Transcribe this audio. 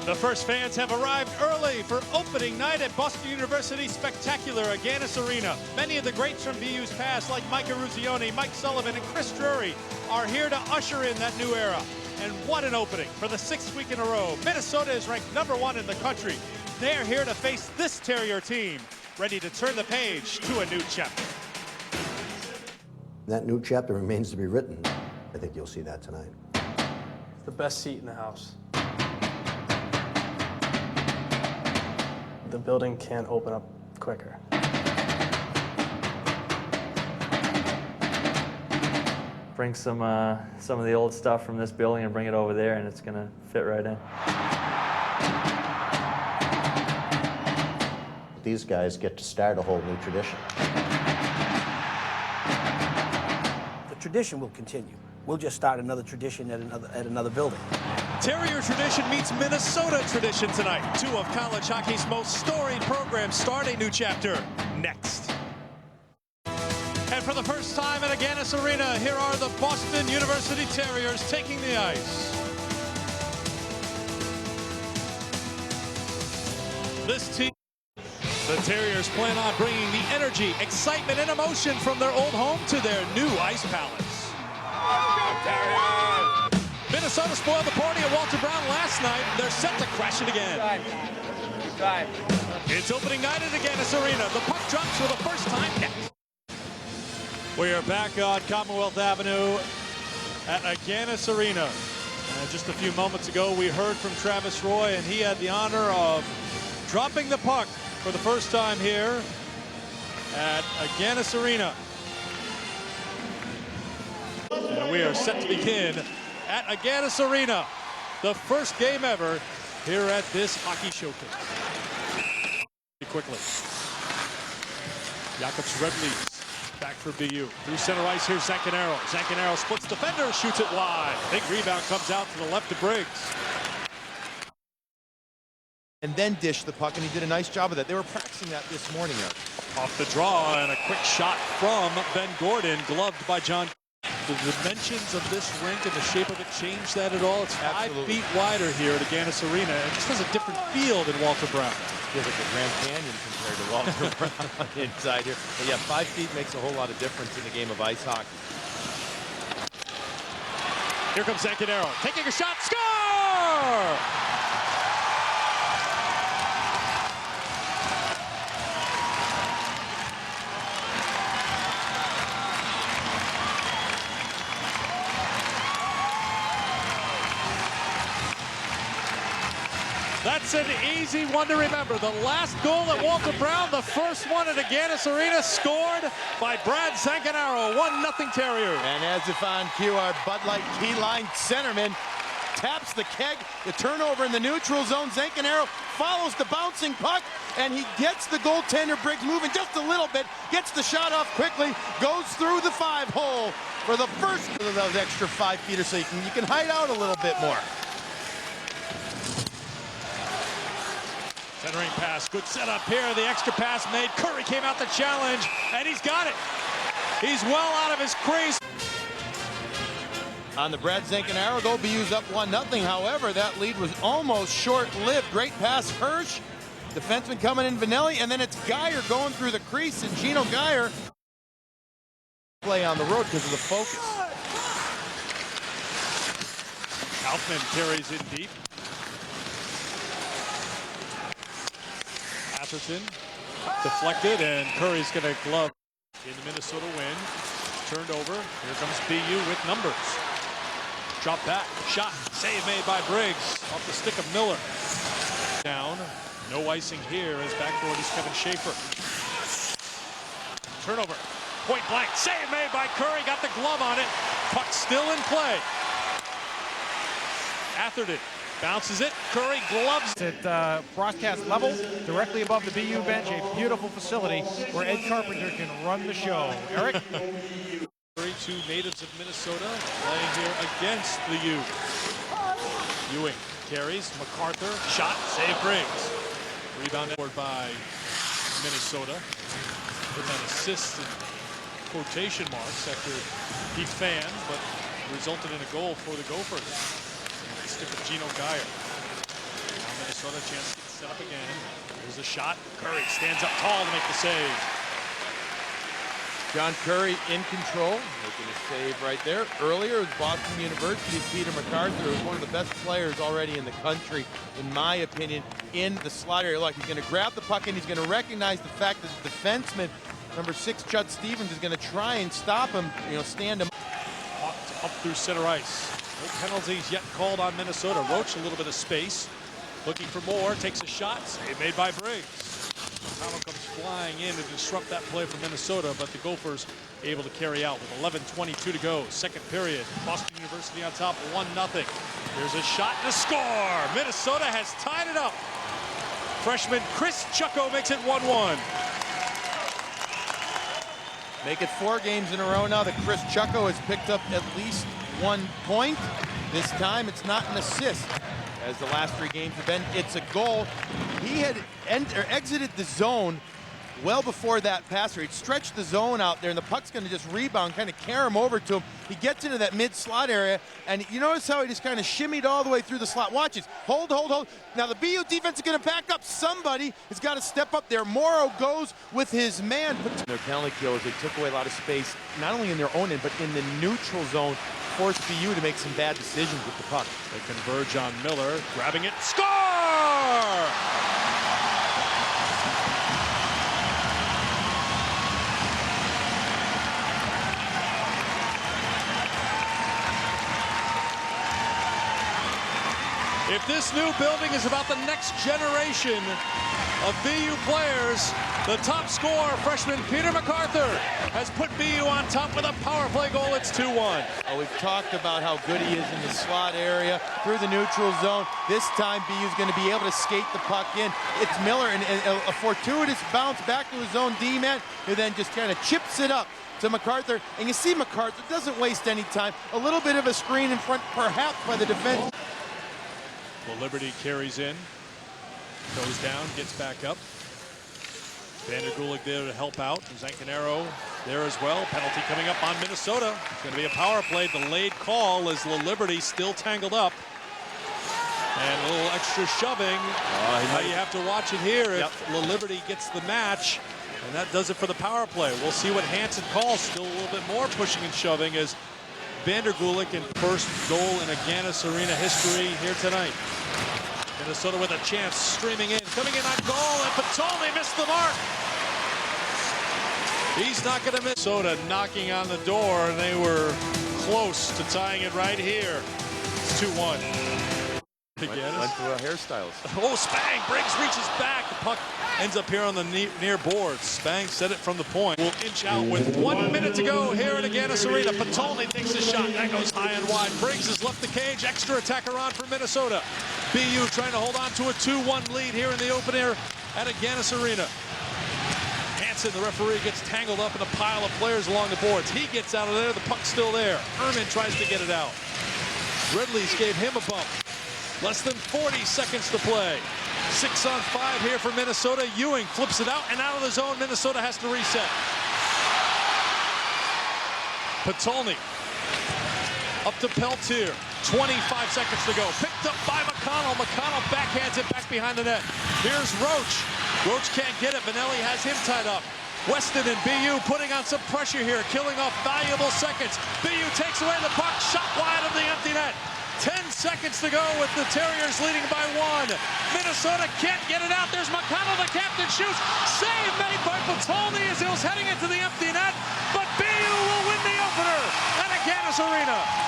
The first fans have arrived early for opening night at Boston University's spectacular Agganis Arena. Many of the greats from BU's past, like Mike Eruzione, Mike Sullivan, and Chris Drury, are here to usher in that new era. And what an opening for the 6th week in a row. Minnesota is ranked #1 in the country. They are here to face this Terrier team, ready to turn the page to a new chapter. That new chapter remains to be written. I think you'll see that tonight. It's the best seat in the house. The building can't open up quicker. Bring some of the old stuff from this building and bring it over there, and it's going to fit right in. These guys get to start a whole new tradition. The tradition will continue. We'll just start another tradition at another building. Terrier tradition meets Minnesota tradition tonight. Two of college hockey's most storied programs start a new chapter next. And for the first time at Agganis Arena, here are the Boston University Terriers taking the ice. This team, the Terriers plan on bringing the energy, excitement, and emotion from their old home to their new ice palace. Minnesota spoiled the party at Walter Brown last night. They're set to crash it again. It's opening night at Agganis Arena. The puck drops for the first time next. We are back on Commonwealth Avenue at Agganis Arena. Just a few moments ago, we heard from Travis Roy, and he had the honor of dropping the puck for the first time here at Agganis Arena. And we are set to begin at Agganis Arena, the first game ever here at this hockey showcase. Quickly, Jakobs red leads back for BU. Through center ice, here's Zancanaro. Zancanaro splits defender, shoots it wide. Big rebound comes out to the left of Briggs. And then dish the puck, and he did a nice job of that. They were practicing that this morning. Off the draw, and a quick shot from Ben Gordon, gloved by John. The dimensions of this rink and the shape of it changed that at all? It's 5 feet wider here at Agganis Arena. It just has a different feel than Walter Brown. Feels like the Grand Canyon compared to Walter Brown inside here. But yeah, 5 feet makes a whole lot of difference in the game of ice hockey. Here comes Zancanaro, taking a shot, score! That's an easy one to remember. The last goal at Walter Brown, the first one at Agganis Arena, scored by Brad Zancanaro, 1-0 Terrier. And as if on cue, our Bud Light key line centerman taps the keg, the turnover in the neutral zone. Zancanaro follows the bouncing puck, and he gets the goaltender Briggs moving just a little bit, gets the shot off quickly, goes through the 5-hole for the first of those extra 5 feet or so. You can hide out a little bit more. Centering pass, good setup here. The extra pass made. Curry came out the challenge, and he's got it. He's well out of his crease. On the Brad Zancanaro goal, BU's up 1-0. However, that lead was almost short-lived. Great pass, Hirsch. Defenseman coming in, Vanelli, and then it's Geyer going through the crease, and Gino Geyer play on the road because of the focus. Kaufman carries in deep. Atherton deflected, and Curry's going to glove in the Minnesota win. Turned over. Here comes BU with numbers. Drop back, shot, save made by Briggs off the stick of Miller. Down, no icing here as backboard is Kevin Schaefer. Turnover, point blank, save made by Curry, got the glove on it. Puck still in play. Atherton bounces it, Curry gloves. At broadcast level, directly above the BU bench, a beautiful facility where Ed Carpenter can run the show. Eric? 32 natives of Minnesota playing here against the U. Ewing carries, MacArthur, shot, save Briggs. Rebound forward by Minnesota. Put that assist in quotation marks after he fanned, but resulted in a goal for the Gophers. Stick with Gino Geyer. On the Minnesota chance to get set up again. There's a shot. Curry stands up tall to make the save. John Curry in control, making a save right there. Earlier, it was Boston University's Peter MacArthur, who's one of the best players already in the country, in my opinion, in the slot area. Look, he's going to grab the puck and he's going to recognize the fact that the defenseman, number 6, Chud Stevens, is going to try and stop him, stand him. Up through center ice. No penalties yet called on Minnesota. Roach a little bit of space. Looking for more, takes a shot. Save made by Briggs. Connell comes flying in to disrupt that play for Minnesota, but the Gophers able to carry out with 11:22 to go. Second period, Boston University on top, 1-0. There's a shot and a score. Minnesota has tied it up. Freshman Chris Chucko makes it 1-1. Make it 4 games in a row now that Chris Chucko has picked up at least 1 point. This time it's not an assist, as the last 3 games have been. It's a goal. He had exited the zone well before that passer. He'd stretched the zone out there, and the puck's going to just rebound, kind of carry him over to him. He gets into that mid-slot area, and you notice how he just kind of shimmied all the way through the slot. Watch it. Hold. Now the BU defense is going to back up. Somebody has got to step up there. Morrow goes with his man. Their penalty kill is they took away a lot of space, not only in their own end, but in the neutral zone. Forced BU to make some bad decisions with the puck. They converge on Miller, grabbing it, score! If this new building is about the next generation of BU players, the top scorer, freshman Peter MacArthur, has put BU on top with a power play goal. It's 2-1. We've talked about how good he is in the slot area, through the neutral zone. This time, BU's going to be able to skate the puck in. It's Miller, and a fortuitous bounce back to his own D-man, who then just kind of chips it up to MacArthur. And you see MacArthur doesn't waste any time. A little bit of a screen in front, perhaps, by the defense. Well, Liberty carries in, goes down, gets back up. Vandergulik there to help out. Zancanaro there as well. Penalty coming up on Minnesota. It's going to be a power play. Delayed call as Liberty still tangled up. And a little extra shoving. Now you have to watch it here if Liberty gets the match. And that does it for the power play. We'll see what Hansen calls. Still a little bit more pushing and shoving as Vandergulik in first goal in Agganis Arena history here tonight. Minnesota with a chance, streaming in, coming in on goal, and Patoli missed the mark. He's not going to miss. Minnesota knocking on the door, and they were close to tying it right here. It's 2-1. Went through a hairstylist. Oh, Spang! Briggs reaches back. The puck ends up here on the near boards. Spang set it from the point. Will inch out with 1 minute to go here at Agganis Arena. Patoli takes a shot. That goes high and wide. Briggs has left the cage. Extra attacker on for Minnesota. BU trying to hold on to a 2-1 lead here in the open air at Agganis Arena. Hansen, the referee, gets tangled up in a pile of players along the boards. He gets out of there. The puck's still there. Erman tries to get it out. Ridley's gave him a bump. Less than 40 seconds to play. 6-on-5 here for Minnesota. Ewing flips it out, and out of the zone, Minnesota has to reset. Patolny up to Peltier. 25 seconds to go. Picked up by McConnell. McConnell backhands it back behind the net. Here's Roach. Roach can't get it. Benelli has him tied up. Weston and BU putting on some pressure here, killing off valuable seconds. BU takes away the puck, shot wide of the empty net. 10 seconds to go with the Terriers leading by 1. Minnesota can't get it out. There's McConnell, the captain, shoots. Save made by Patolny as he was heading into the empty net. But BU will win the opener at Agganis Arena.